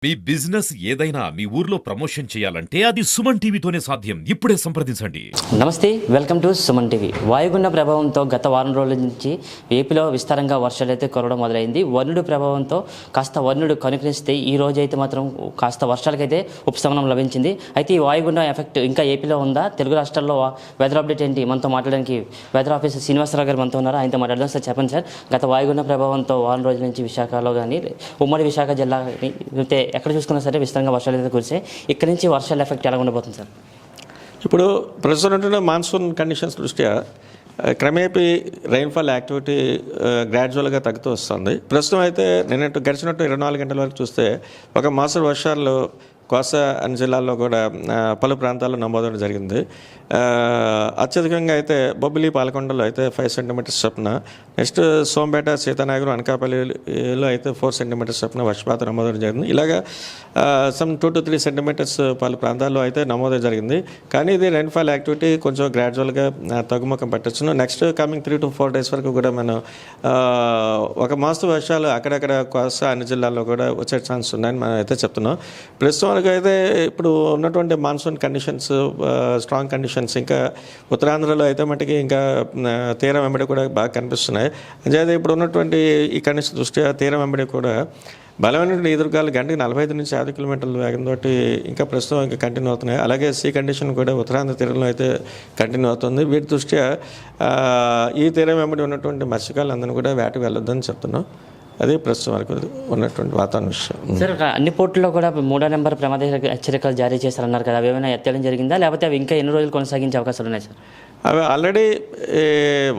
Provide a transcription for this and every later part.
మీ business ఏదైనా మీ ఊర్లో promotion చేయాలంటే అది సుమన్ టీవీతోనే సాధ్యం. ఇప్పుడే సంప్రదించండి. నమస్తే, వెల్కమ్ టు సుమన్ టీవీ. వాయుగుండ ప్రభావంతో గత వారం రోజుల నుంచి ఏపీలో విస్తారంగా వర్షాలు అయితే కురవడం మొదలైంది. వరుణుడు ప్రభావంతో కాస్త వరుణుడు కనుకరిస్తే ఈ రోజు అయితే మాత్రం కాస్త వర్షాలకైతే ఉపశమనం లభించింది. అయితే ఈ వాయుగుండం ఎఫెక్ట్ ఇంకా ఏపీలో ఉందా? తెలుగు రాష్ట్రాల్లో వెదర్ అప్డేట్ ఏంటి? మనతో మాట్లాడడానికి వెదర్ ఆఫీసర్ శ్రీనివాసరావు గారు మనతో ఉన్నారు. ఆయనతో మాట్లాడదాం. సార్ చెప్పండి సార్, గత వాయుగుండ ప్రభావంతో వారం రోజుల నుంచి విశాఖలో కానీ ఉమ్మడి విశాఖ జిల్లా అయితే ఎక్కడ చూసుకున్నా సరే విస్తారంగా వర్షాలు అయితే కురిసాయి. ఇక్కడ నుంచి వర్షాల ఎఫెక్ట్ ఎలా ఉండబోతుంది సార్? ఇప్పుడు ప్రస్తుతం మాన్సూన్ కండిషన్స్ దృష్ట్యా క్రమేపీ రైన్ఫాల్ యాక్టివిటీ గ్రాడ్యువల్గా తగ్గుతూ వస్తుంది. ప్రస్తుతం అయితే గడిచినట్టు 24 గంటల వరకు చూస్తే ఒక మోస్తరు వర్షాలు కోస్తా అన్ని జిల్లాల్లో కూడా పలు ప్రాంతాల్లో నమోదవడం జరిగింది. అత్యధికంగా అయితే బొబ్బిలి, పాలకొండలో అయితే 5 సెంటీమీటర్స్ చొప్పున, నెక్స్ట్ సోంపేట, సీతానగరం, అనకాపల్లిలో అయితే 4 సెంటీమీటర్స్ చొప్పున వర్షపాతం నమోదవడం జరిగింది. ఇలాగా సమ్ 2 to 3 సెంటీమీటర్స్ పలు ప్రాంతాల్లో అయితే నమోదు జరిగింది. కానీ ఇది రైన్ఫాల్ యాక్టివిటీ కొంచెం గ్రాడ్యువల్గా తగ్గుముఖం పట్టొచ్చును. నెక్స్ట్ కమింగ్ 3 to 4 డేస్ వరకు కూడా మనం ఒక మోస్తరు వర్షాలు అక్కడక్కడ కోస్తా అన్ని జిల్లాల్లో కూడా వచ్చే ఛాన్స్ ఉన్నాయని మనం అయితే చెప్తున్నాం. ప్రస్తుతం అయితే ఇప్పుడు ఉన్నటువంటి మాన్సూన్ కండిషన్స్, స్ట్రాంగ్ కండిషన్స్ ఇంకా ఉత్తరాంధ్రలో అయితే మటుకి ఇంకా తీరం వెంబడి కూడా బాగా కనిపిస్తున్నాయి. అంచేతే ఇప్పుడు ఉన్నటువంటి ఈ కండిషన్ దృష్ట్యా తీరం వెంబడి కూడా బలమైనటువంటి ఎదురుగాలు గంటకి 45 నుంచి 50 కిలోమీటర్ల వేగంతో ఇంకా ప్రస్తుతం ఇంకా కంటిన్యూ అవుతున్నాయి. అలాగే సీ కండిషన్ కూడా ఉత్తరాంధ్ర తీరంలో అయితే కంటిన్యూ అవుతుంది. వీటి దృష్ట్యా ఈ తీరం వెంబడి ఉన్నటువంటి మత్స్యకారులందరినీ కూడా వేటకు వెళ్ళొద్దని చెప్తున్నాం. అదే ప్రస్తుతం వరకు ఉన్నటువంటి వాతావరణ విషయం. సార్, అన్ని పోర్టుల్లో కూడా 3వ నెంబర్ ప్రమాద హెచ్చరికలు జారీ చేశారన్నారు కదా, అవి ఏమైనా ఎత్తడం జరిగిందా, లేకపోతే అవి ఇంకా ఎన్ని రోజులు కొనసాగించే అవకాశాలు ఉన్నాయి సార్? అవి ఆల్రెడీ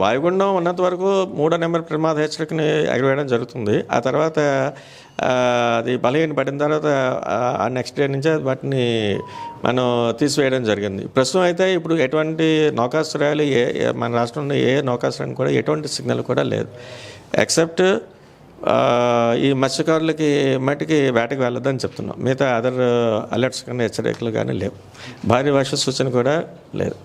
వాయుగుండం ఉన్నంత వరకు 3వ నెంబర్ ప్రమాద హెచ్చరికని ఎగరవేయడం జరుగుతుంది. ఆ తర్వాత అది బలహీన పడిన తర్వాత ఆ నెక్స్ట్ డే నుంచే వాటిని మనం తీసివేయడం జరిగింది. ప్రస్తుతం అయితే ఇప్పుడు ఎటువంటి నౌకాశ్రయాలు మన రాష్ట్రంలో ఏ నౌకాశ్రయానికి కూడా ఎటువంటి సిగ్నల్ కూడా లేదు. ఎక్సెప్ట్ ఈ మత్స్యకారులకి మట్టికి వేటకి వెళ్ళొద్దని చెప్తున్నాం. మిగతా అదర్ అలర్ట్స్ కానీ హెచ్చరికలు కానీ లేవు. భారీ వర్ష సూచన కూడా లేదు.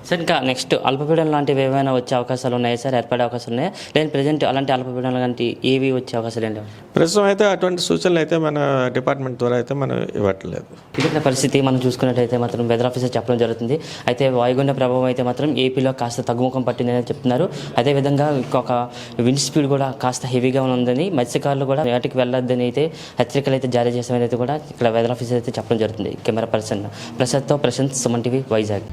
సార్, ఇంకా నెక్స్ట్ అల్పపీడనం లాంటివి ఏమైనా వచ్చే అవకాశాలు ఉన్నాయా సార్? ఏర్పడే అవకాశాలు ఉన్నాయా? లేదా ప్రజెంట్ అలాంటి అల్పపీడనం లాంటి ఏవి వచ్చే అవకాశాలు ఏంటి? ప్రస్తుతం అయితే అటువంటి సూచనలు అయితే మన డిపార్ట్మెంట్ ద్వారా అయితే మనం ఇవ్వట్లేదు. ఇటున్న పరిస్థితి మనం చూసుకున్నట్టయితే మాత్రం వెదర్ ఆఫీసర్ చెప్పడం జరుగుతుంది. అయితే వాయుగుండ ప్రభావం అయితే మాత్రం ఏపీలో కాస్త తగ్గుముఖం పట్టిందని చెప్తున్నారు. అదేవిధంగా ఇంకొక విండ్ స్పీడ్ కూడా కాస్త హెవీగా ఉందని, మత్స్యకారులు కూడా వేటకి వెళ్ళొద్దని అయితే హెచ్చరికలు అయితే జారీ చేసామని అయితే కూడా ఇక్కడ వెదర్ ఆఫీసర్ అయితే చెప్పడం జరుగుతుంది. కెమెరా పర్సన్ ప్రసాద్తో ప్రశాంత్, సుమన్ టీవీ, వైజాగ్.